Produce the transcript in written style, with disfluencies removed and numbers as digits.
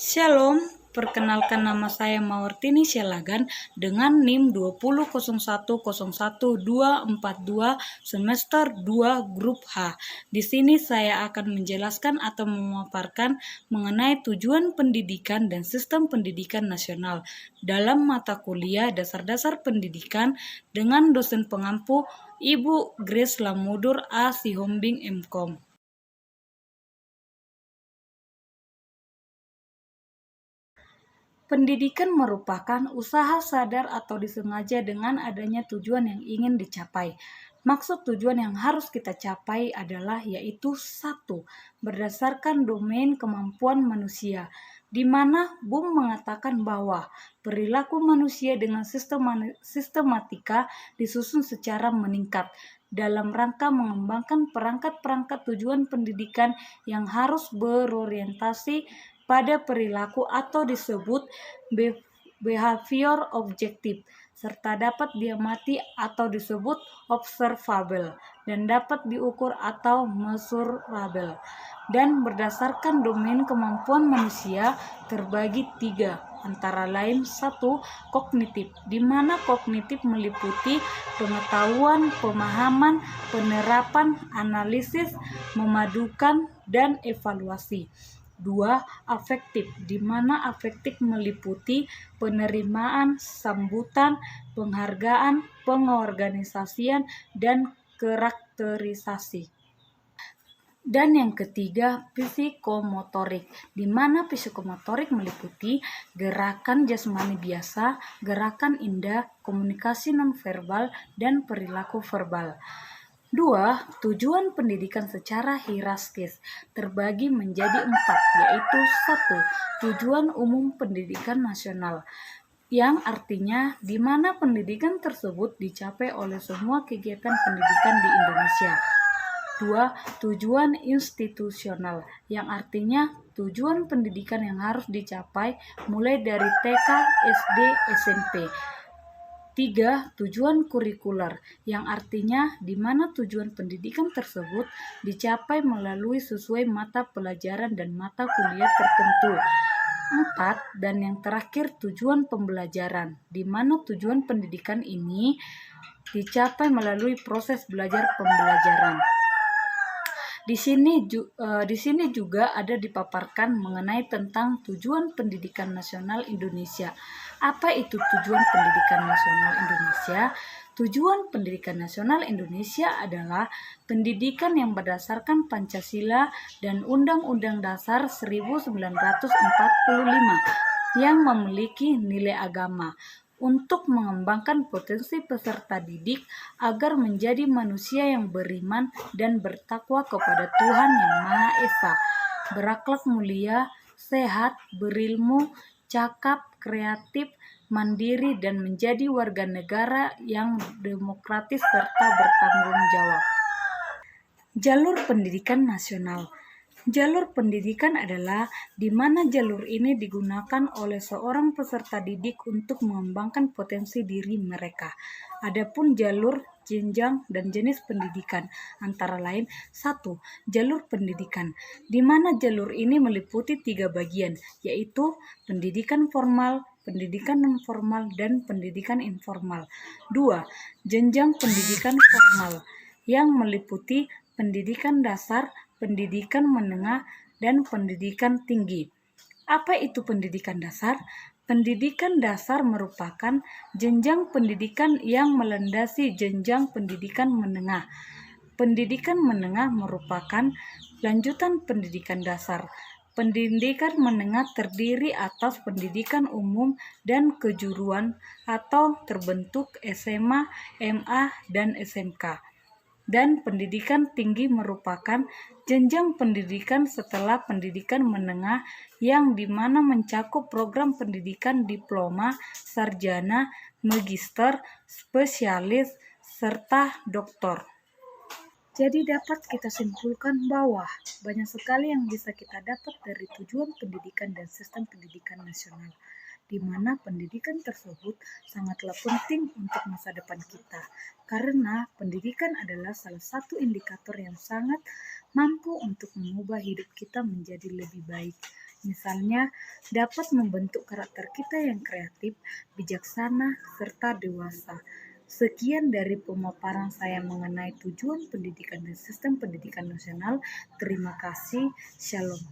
Shalom, perkenalkan nama saya Mawartini Syalagan dengan NIM 200101242 semester 2 grup H. Di sini saya akan menjelaskan atau memaparkan mengenai tujuan pendidikan dan sistem pendidikan nasional dalam mata kuliah dasar-dasar pendidikan dengan dosen pengampu Ibu Grace Lamudur A. Sihombing MKom. Pendidikan merupakan usaha sadar atau disengaja dengan adanya tujuan yang ingin dicapai. Maksud tujuan yang harus kita capai adalah yaitu satu, berdasarkan domain kemampuan manusia, di mana Bung mengatakan bahwa perilaku manusia dengan sistematika disusun secara meningkat dalam rangka mengembangkan perangkat-perangkat tujuan pendidikan yang harus berorientasi pada perilaku atau disebut behavior objektif, serta dapat diamati atau disebut observable, dan dapat diukur atau measurable. Dan berdasarkan domain kemampuan manusia terbagi tiga, antara lain satu, kognitif, di mana kognitif meliputi pengetahuan, pemahaman, penerapan, analisis, memadukan, dan evaluasi. 2. Afektif, di mana afektif meliputi penerimaan, sambutan, penghargaan, pengorganisasian, dan karakterisasi. Dan yang ketiga, psikomotorik, di mana psikomotorik meliputi gerakan jasmani biasa, gerakan indah, komunikasi nonverbal, dan perilaku verbal. 2. Tujuan pendidikan secara hierarkis terbagi menjadi 4, yaitu 1. Tujuan umum pendidikan nasional, yang artinya di mana pendidikan tersebut dicapai oleh semua kegiatan pendidikan di Indonesia. 2. Tujuan institusional, yang artinya tujuan pendidikan yang harus dicapai mulai dari TK, SD, SMP. 3. Tujuan kurikuler, yang artinya di mana tujuan pendidikan tersebut dicapai melalui sesuai mata pelajaran dan mata kuliah tertentu. 4. Dan yang terakhir, tujuan pembelajaran, di mana tujuan pendidikan ini dicapai melalui proses belajar pembelajaran. Di sini juga ada dipaparkan mengenai tentang tujuan pendidikan nasional Indonesia. Apa itu tujuan pendidikan nasional Indonesia? Tujuan pendidikan nasional Indonesia adalah pendidikan yang berdasarkan Pancasila dan Undang-Undang Dasar 1945 yang memiliki nilai agama, untuk mengembangkan potensi peserta didik agar menjadi manusia yang beriman dan bertakwa kepada Tuhan Yang Maha Esa, berakhlak mulia, sehat, berilmu, cakap, kreatif, mandiri, dan menjadi warga negara yang demokratis serta bertanggung jawab. Jalur pendidikan nasional. Jalur pendidikan adalah di mana jalur ini digunakan oleh seorang peserta didik untuk mengembangkan potensi diri mereka. Adapun jalur, jenjang, dan jenis pendidikan antara lain 1. Jalur pendidikan, di mana jalur ini meliputi 3 bagian, yaitu pendidikan formal, pendidikan non-formal, dan pendidikan informal. 2. Jenjang pendidikan formal, yang meliputi pendidikan dasar, pendidikan menengah, dan pendidikan tinggi. Apa itu pendidikan dasar? Pendidikan dasar merupakan jenjang pendidikan yang melandasi jenjang pendidikan menengah. Pendidikan menengah merupakan lanjutan pendidikan dasar. Pendidikan menengah terdiri atas pendidikan umum dan kejuruan atau terbentuk SMA, MA, dan SMK. Dan pendidikan tinggi merupakan jenjang pendidikan setelah pendidikan menengah yang dimana mencakup program pendidikan diploma, sarjana, magister, spesialis, serta doktor. Jadi dapat kita simpulkan bahwa banyak sekali yang bisa kita dapat dari tujuan pendidikan dan sistem pendidikan nasional, di mana pendidikan tersebut sangatlah penting untuk masa depan kita, karena pendidikan adalah salah satu indikator yang sangat mampu untuk mengubah hidup kita menjadi lebih baik. Misalnya, dapat membentuk karakter kita yang kreatif, bijaksana, serta dewasa. Sekian dari pemaparan saya mengenai tujuan pendidikan dan sistem pendidikan nasional. Terima kasih. Shalom.